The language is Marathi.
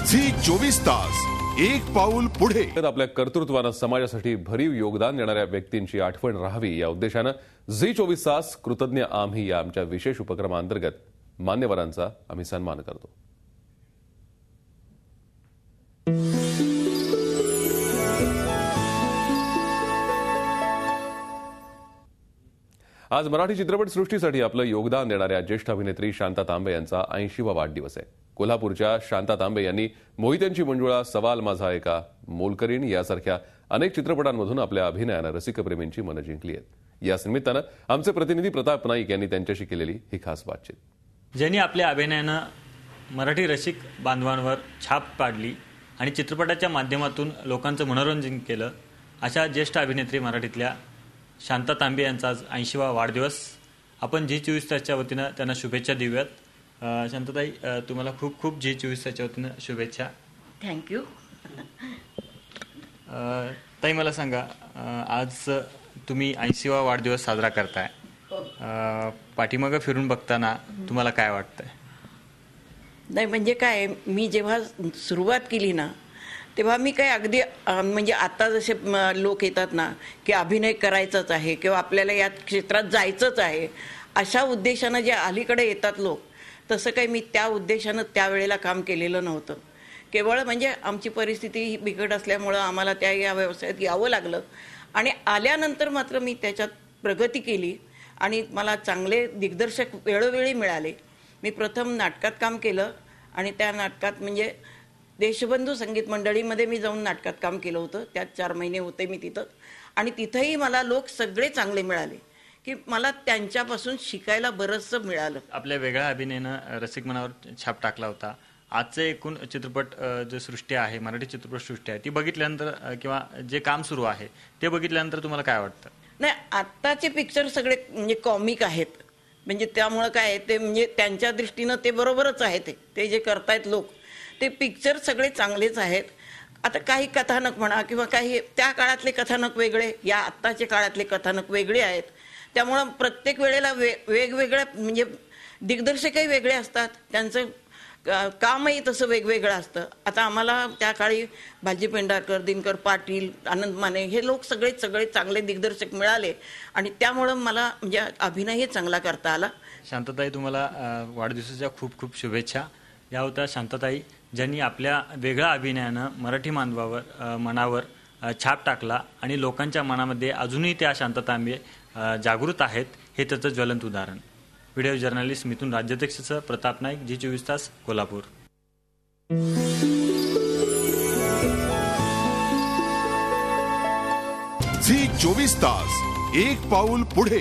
झी 24 तास एक पाऊल पुढे। आपल्या कर्तृत्वाने समाजासाठी भरीव योगदान देणाऱ्या व्यक्तींची आठवण राहावी या उद्देशाने झी 24 तास कृतज्ञ आम्ही या आमच्या विशेष उपक्रमांतर्गत मान्यवरांचा आम्ही सन्मान करतो। आज मराठी चित्रपटसृष्टीसाठी आपलं योगदान देणाऱ्या ज्येष्ठ अभिनेत्री शांता तांबे यांचा 80वा वाढदिवस आहे। कोल्हापूरच्या शांता तांबे यांनी मोहित्यांची मंजुळा, सवाल माझा एका, मोलकरीण यासारख्या अनेक चित्रपटांमधून आपल्या अभिनयाने रसिकप्रेमींची मनं जिंकली आहेत। याच निमित्ताने आमचे प्रतिनिधी प्रताप नाईक यांनी त्यांच्याशी केलेली ही खास बातचीत। ज्यांनी आपल्या अभिनयाने मराठी रसिक बांधवांवर छाप पाडली आणि चित्रपटाच्या माध्यमातून लोकांचं मनोरंजन केलं, अशा ज्येष्ठ अभिनेत्री मराठीतल्या शांता तांबे यांचा आज 80वा वाढदिवस। आपण झी 24 तासच्या वतीनं त्यांना शुभेच्छा देऊयात। शांताताई, तुम्हाला खूप खूप झी 24 तासच्या वतीनं शुभेच्छा। थँक्यू। ताई, मला सांगा, आज तुम्ही 80वा वाढदिवस साजरा करताय, पाठीमागं फिरून बघताना तुम्हाला काय वाटतंय? नाही, म्हणजे काय, मी जेव्हा सुरुवात केली ना तेव्हा मी काय अगदी म्हणजे आता जसे लोक येतात ना की अभिनय करायचाच आहे किंवा आपल्याला या क्षेत्रात जायचंच आहे, अशा उद्देशानं जे अलीकडे येतात लोक, तसं काही मी त्या उद्देशानं त्यावेळेला काम केलेलं नव्हतं। केवळ म्हणजे आमची परिस्थिती बिकट असल्यामुळं आम्हाला या व्यवसायात यावं लागलं आणि आल्यानंतर मात्र मी त्याच्यात प्रगती केली आणि मला चांगले दिग्दर्शक वेळोवेळी मिळाले। मी प्रथम नाटकात काम केलं आणि त्या नाटकात म्हणजे देशबंधू संगीत मंडळीमध्ये मी जाऊन नाटकात काम केलं होतं। त्यात 4 महिने होते मी तिथं आणि तिथंही मला लोक सगळे चांगले मिळाले की मला त्यांच्यापासून शिकायला बरंचसं मिळालं। आपल्या वेगळ्या अभिनयानं रसिक मनावर छाप टाकला होता। आजचे एकूण चित्रपट जे सृष्टी आहे, मराठी चित्रपटसृष्टी आहे, ती बघितल्यानंतर किंवा जे काम सुरू आहे ते बघितल्यानंतर तुम्हाला काय वाटतं? नाही, आत्ताचे पिक्चर सगळे म्हणजे कॉमिक आहेत, म्हणजे त्यामुळं काय ते म्हणजे त्यांच्या दृष्टीनं ते बरोबरच आहे। ते जे करतायत लोक, ते पिक्चर सगळे चांगलेच आहेत। आता काही कथानक म्हणा किंवा काही त्या काळातले कथानक वेगळे, या आत्ताच्या काळातले कथानक वेगळे आहेत। त्यामुळं प्रत्येक वेळेला वेगवेगळ्या म्हणजे दिग्दर्शकही वेगळे असतात, त्यांचं कामही तसं वेगवेगळं असतं। आता आम्हाला त्या काळी भालजी पेंढारकर, दिनकर पाटील, आनंद माने हे लोक सगळे चांगले दिग्दर्शक मिळाले आणि त्यामुळं मला म्हणजे अभिनयही चांगला करता आला। शांताताई, तुम्हाला वाढदिवसाच्या खूप खूप शुभेच्छा। या होत्या शांताताई, ज्यांनी आपल्या वेगळ्या अभिनयानं मराठी मानवावर मनावर छाप टाकला आणि लोकांच्या मनामध्ये अजूनही त्या शांता तांबे जागृत आहेत, हे त्याचं ज्वलंत उदाहरण। व्हिडिओ जर्नलिस्ट मिथुन राज्याध्यक्षसह प्रताप नाईक, झी 24 तास, कोल्हापूर। झी 24 तास एक पाऊल पुढे।